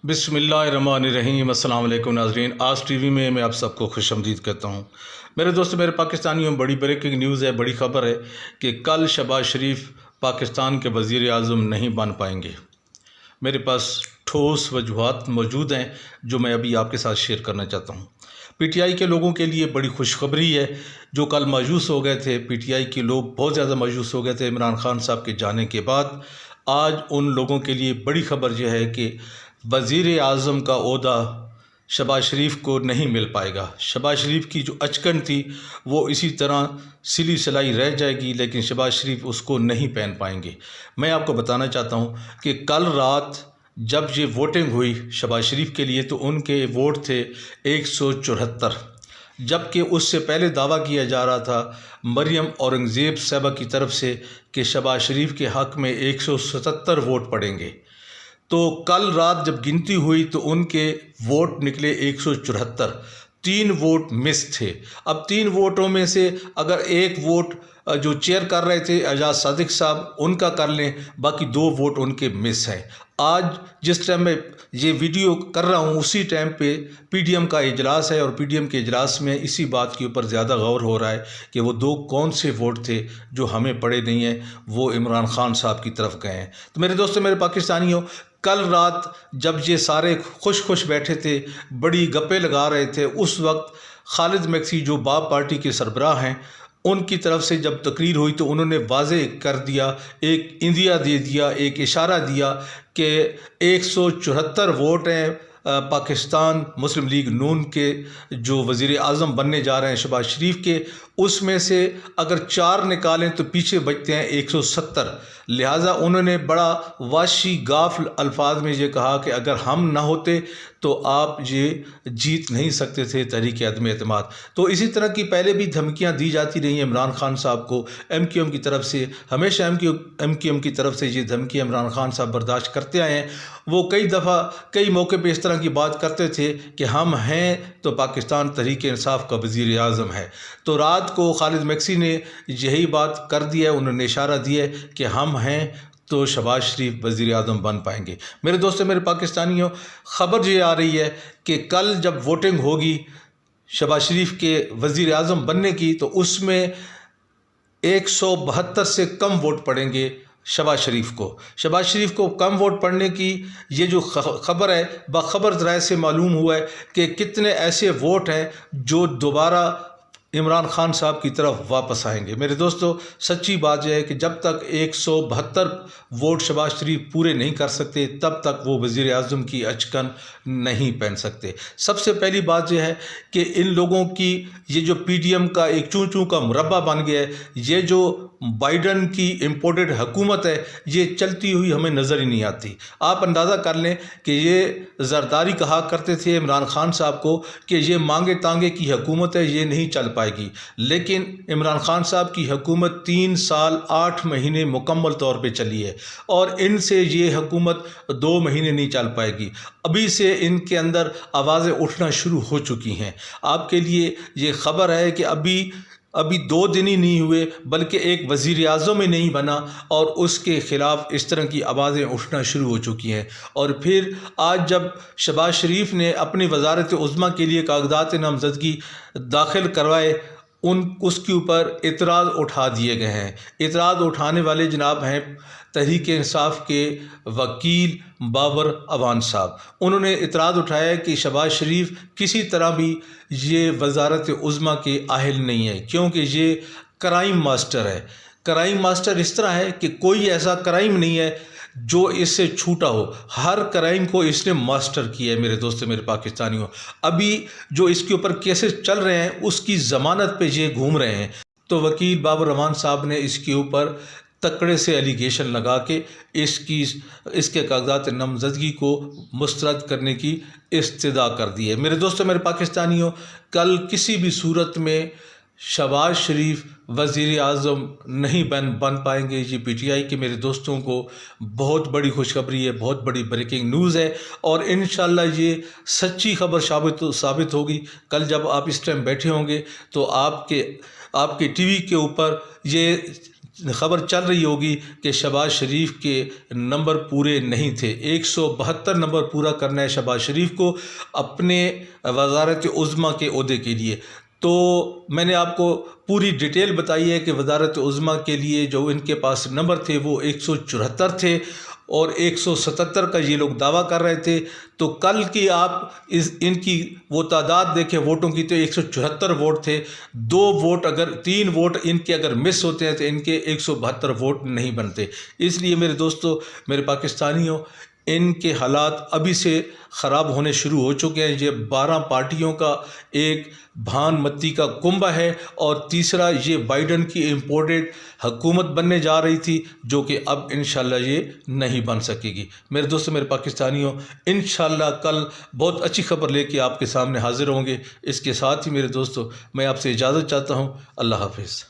बिस्मिल्लाहिर्रहमानिर्रहीम। अस्सलाम वालेकुम नाज़रीन। आज टीवी में मैं आप सबको खुशामदीद कहता हूँ। मेरे दोस्तों, मेरे पाकिस्तानियों, बड़ी ब्रेकिंग न्यूज़ है, बड़ी ख़बर है कि कल शहबाज शरीफ पाकिस्तान के वज़ीर आज़म नहीं बन पाएंगे। मेरे पास ठोस वजूहात मौजूद हैं जो मैं अभी आपके साथ शेयर करना चाहता हूँ। पीटीआई के लोगों के लिए बड़ी खुशखबरी है जो कल मायूस हो गए थे। पीटीआई के लोग बहुत ज़्यादा मायूस हो गए थे इमरान खान साहब के जाने के बाद। आज उन लोगों के लिए बड़ी खबर यह है कि वज़ीर आज़म का ओहदा शहबाज शरीफ को नहीं मिल पाएगा। शहबाज शरीफ की जो अचकन थी वो इसी तरह सिली सिलाई रह जाएगी, लेकिन शहबाज शरीफ उसको नहीं पहन पाएंगे। मैं आपको बताना चाहता हूँ कि कल रात जब ये वोटिंग हुई शहबाज शरीफ के लिए तो उनके वोट थे 174, जबकि उससे पहले दावा किया जा रहा था मरियम औरंगज़ेब साहबा की तरफ से कि शहबाज शरीफ के हक़ में 177 वोट पड़ेंगे। तो कल रात जब गिनती हुई तो उनके वोट निकले 174, 3 वोट मिस थे। अब 3 वोटों में से अगर एक वोट जो चेयर कर रहे थे एजाज सादिक साहब उनका कर लें, बाकी 2 वोट उनके मिस हैं। आज जिस टाइम मैं ये वीडियो कर रहा हूँ उसी टाइम पे पीडीएम का इजलास है और पीडीएम के इजलास में इसी बात के ऊपर ज़्यादा गौर हो रहा है कि वो 2 कौन से वोट थे जो हमें पड़े नहीं हैं, वो इमरान खान साहब की तरफ गए हैं। तो मेरे दोस्तों, मेरे पाकिस्तानियों, कल रात जब ये सारे खुश बैठे थे, बड़ी गप्पे लगा रहे थे, उस वक्त खालिद मैक्सी जो बाप पार्टी के सरबराह हैं उनकी तरफ से जब तकरीर हुई तो उन्होंने वाज़े कर दिया, एक इंदिया दे दिया, एक इशारा दिया कि 174 वोट हैं पाकिस्तान मुस्लिम लीग नून के जो वज़ीर आज़म बनने जा रहे हैं शहबाज शरीफ के, उसमें से अगर 4 निकालें तो पीछे बचते हैं 170। लिहाजा उन्होंने बड़ा वाशी गाफिल अल्फाज में ये कहा कि अगर हम ना होते तो आप ये जीत नहीं सकते थे तहरीक अदम एतमाद। तो इसी तरह की पहले भी धमकियां दी जाती रही हैं इमरान खान साहब को एमक्यूएम की तरफ से। हमेशा एमक्यूएम की तरफ से ये धमकियां इमरान खान साहब बर्दाश्त करते आए हैं। वो कई दफ़ा कई मौके पे इस तरह की बात करते थे कि हम हैं तो पाकिस्तान तहरीक इंसाफ का वज़ीर आज़म है। तो रात को खालिद मैक्सी ने यही बात कर दिया है, उन्होंने इशारा दिया है कि हम हैं तो शहबाज शरीफ वज़ीर आज़म बन पाएंगे। मेरे दोस्तों, मेरे पाकिस्तानियों, ख़बर ये आ रही है कि कल जब वोटिंग होगी शहबाज शरीफ के वज़ीर आज़म बनने की तो उसमें 172 से कम वोट पड़ेंगे शहबाज शरीफ को। शहबाज शरीफ को कम वोट पड़ने की ये जो ख़बर है, बाखबर ज़राए से मालूम हुआ है कि कितने ऐसे वोट हैं जो दोबारा इमरान खान साहब की तरफ वापस आएंगे। मेरे दोस्तों, सच्ची बात यह है कि जब तक 172 वोट शहबाज शरीफ पूरे नहीं कर सकते तब तक वो वज़ीर आज़म की अचकन नहीं पहन सकते। सबसे पहली बात यह है कि इन लोगों की ये जो पीडीएम का एक चूं चूं का मुरब्बा बन गया है, ये जो बाइडन की इम्पोर्टेड हुकूमत है, ये चलती हुई हमें नज़र ही नहीं आती। आप अंदाज़ा कर लें कि ये जरदारी कहा करते थे इमरान खान साहब को कि ये मांगे तांगे की हुकूमत है, ये नहीं चल पाएगी। लेकिन इमरान खान साहब की हुकूमत 3 साल 8 महीने मुकम्मल तौर पे चली है और इनसे ये हुकूमत 2 महीने नहीं चल पाएगी। अभी से इनके अंदर आवाज़ें उठना शुरू हो चुकी हैं। आपके लिए ये ख़बर है कि अभी 2 दिन ही नहीं हुए बल्कि एक वज़ीर आज़म ही नहीं बना और उसके ख़िलाफ़ इस तरह की आवाज़ें उठना शुरू हो चुकी हैं। और फिर आज जब शहबाज शरीफ ने अपनी वज़ारत उज़्मा के लिए कागज़ात नामज़दगी दाखिल करवाए, उसके ऊपर इतराज़ उठा दिए गए हैं। इतराज़ उठाने वाले जनाब हैं तहरीक इंसाफ के वकील बाबर अवान साहब। उन्होंने इतराज़ उठाया कि शहबाज शरीफ किसी तरह भी ये वज़ारत उज़्मा के अहल नहीं है, क्योंकि ये क्राइम मास्टर है। क्राइम मास्टर इस तरह है कि कोई ऐसा क्राइम नहीं है जो इससे छूटा हो, हर क्राइम को इसने मास्टर किया है। मेरे दोस्तों, मेरे पाकिस्तानियों, अभी जो इसके ऊपर केसेस चल रहे हैं उसकी ज़मानत पे ये घूम रहे हैं। तो वकील बाबर रहमान साहब ने इसके ऊपर तकड़े से एलिगेशन लगा के इसके कागजात नामज़दगी को मुस्तरद करने की इस्तदा कर दी है। मेरे दोस्तों, मेरे पाकिस्तानियों, कल किसी भी सूरत में शहबाज शरीफ वज़ीर आज़म नहीं बन पाएंगे। ये पीटीआई के मेरे दोस्तों को बहुत बड़ी खुशखबरी है, बहुत बड़ी ब्रेकिंग न्यूज़ है और इंशाअल्लाह ये सच्ची खबर साबित होगी। कल जब आप इस टाइम बैठे होंगे तो आपके टीवी के ऊपर ये ख़बर चल रही होगी कि शहबाज शरीफ के नंबर पूरे नहीं थे। 172 नंबर पूरा करना है शहबाज शरीफ को अपने वज़ारत उज़्मा के ओहदे के लिए। तो मैंने आपको पूरी डिटेल बताई है कि वज़ारत उज़्मा के लिए जो इनके पास नंबर थे वो 174 थे और 177 का ये लोग दावा कर रहे थे। तो कल की आप इनकी वो तादाद देखें वोटों की, तो 174 वोट थे। 2 वोट अगर 3 वोट इनके अगर मिस होते हैं तो इनके 172 वोट नहीं बनते। इसलिए मेरे दोस्तों, मेरे पाकिस्तानियों, इनके हालात अभी से ख़राब होने शुरू हो चुके हैं। ये 12 पार्टियों का एक भानमती का कुंभा है और तीसरा ये बाइडन की इम्पोर्टेड हुकूमत बनने जा रही थी, जो कि अब इंशाल्लाह ये नहीं बन सकेगी। मेरे दोस्तों, मेरे पाकिस्तानियों, इंशाल्लाह कल बहुत अच्छी खबर लेके आपके सामने हाजिर होंगे। इसके साथ ही मेरे दोस्तों, मैं आपसे इजाज़त चाहता हूँ। अल्लाह हाफिज़।